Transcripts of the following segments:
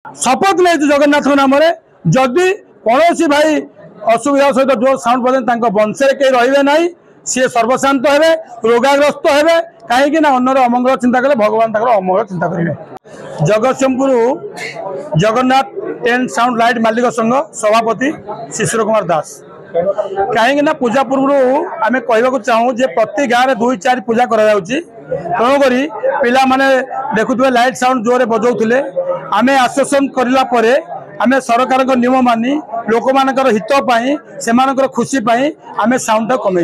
शपथ नहीं जगन्नाथ नाम जदि कौन भाई असुविधा सहित जो साउंड बजान वंश कई रे ना सी सर्वशांत हे रोगाग्रस्त हे कहीं अन्नर अमंगल चिंता कले भगवान अमंगल चिंता करेंगे। Jagatsinghpur Jagannath tent sound light मालिक संघ सभापति शिशिर कुमार दास कहीं पूजा पूर्व आम कहवाक चाहूँ जे प्रति गाँव में 2-4 पूजा तेणुक पिला माने देखुए लाइट साउंड जोरे बजाऊे आम आश्वासन करापर आम सरकार नियम मानी लोक मान हित से खुशी आम साउंड कमे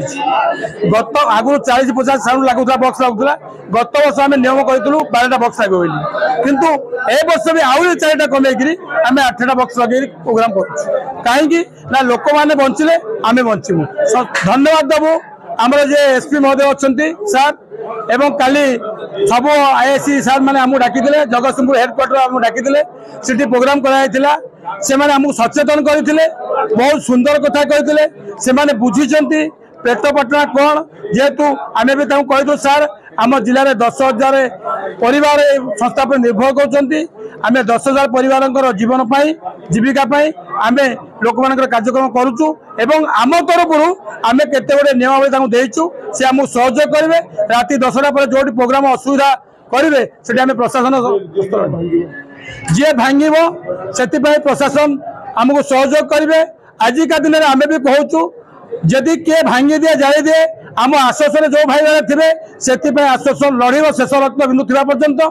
गत आगु 40-50 साउंड लगुला बक्स लगुला गत वर्ष आम नियम करूँ 12टा बक्स लगे बोली किंतु ए वर्ष भी आउ 4टा कमे आम 8टा बक्स लगे प्रोग्राम कर कहीं लोक मैंने बंचिले आम बचू धन्यवाद देवु आमर जे एसपी महोदय अच्छा सार एवं काली सब आईएससी सार मैंने आमको डाकी जगतसिंहपुर हेडक्वार्टर आमको डाकी सिटी प्रोग्राम कराइला से आमको सचेतन करते बहुत सुंदर कथा कहते से बुझी पेटपटना कौन जेहेतु आम भी कहीदु सार आम जिले में 10,000 परिवार संस्था पर निर्भर कर 10,000 परिवार जीवन जीविका आम लोक मान कार्यक्रम करुचु एवं आम तरफ आम केते गुड़े नियमावली देचु से आमको सहयोग करेंगे राति 10टा पर जो प्रोग्राम असुविधा करेंगे से आम प्रशासन जी भांग से प्रशासन आमको सहयोग करेंगे। आजिका दिन में आम भी कहूँ जदि किए भांगी दिए जाए दिए आम आश्वासन जो भाई थे से आश्वासन लड़ब शेष रक्त बिंदु थी पर्यंत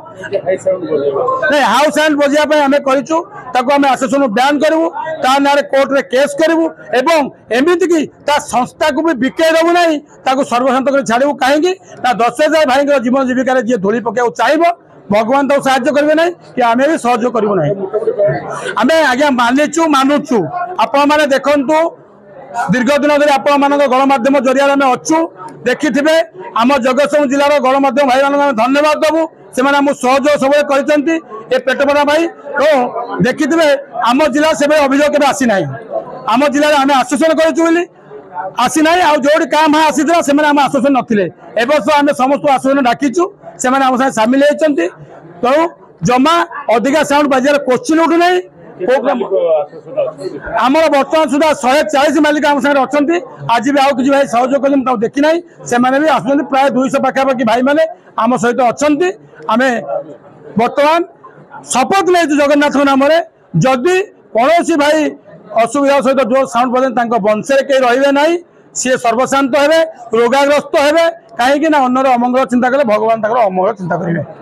नहीं हाउस हैंड बजाई आम करें आश्वासन ब्यान करूँ ता ना कोर्ट रे केस करूँ एवं एमती कि संस्था को भी बिके देवु ना सर्वशांत कर छाड़ू कहीं 10,000 भाई जीवन जीविका जी धूली पकड़ चाहिए भगवान तो साहाଯ୍य करेंगे ना कि आम भी सहयोग करूँ ना आम आज्ञा मानुचु आपण मैंने देखु दीर्घ दिन धरी आपण गणमाध्यम जरिया अच्छु देखि आम जगतसिंहपुर जिलार गणमाध्यम भाई मान धन्यवाद देवु से सहयोग सब कर पेटपड़ा भाई तो देखि आम जिला से अभियोग के आसी ना आम जिले में आम आश्वासन करूँ आसी ना आ जो काम आसी से आश्वासन नथिले ए वर्ष आम समस्त आश्वासन डाकीचु से आम साथ सामिल होती तेणु जमा अधिका साउंड बाजार क्वेश्चन उठू ना आमर बर्तमान सुधा 140 मालिक आम साथ अच्छा आज भी आउ कि भाई सहयोग कर देखी ना से भी आस प्राय 200 पाखापाखि भाई मैंने आम सहित अच्छा आम बर्तमान शपथ नहीं जगन्नाथ नाम जदि कौन भाई असुविधा सहित जो साउंड बजान वंश कई रे ना सी सर्वशांत हे रोगाग्रस्त हे कहीं अन्नर अमंगल चिंता कले भगवान अमंगल चिंता करेंगे।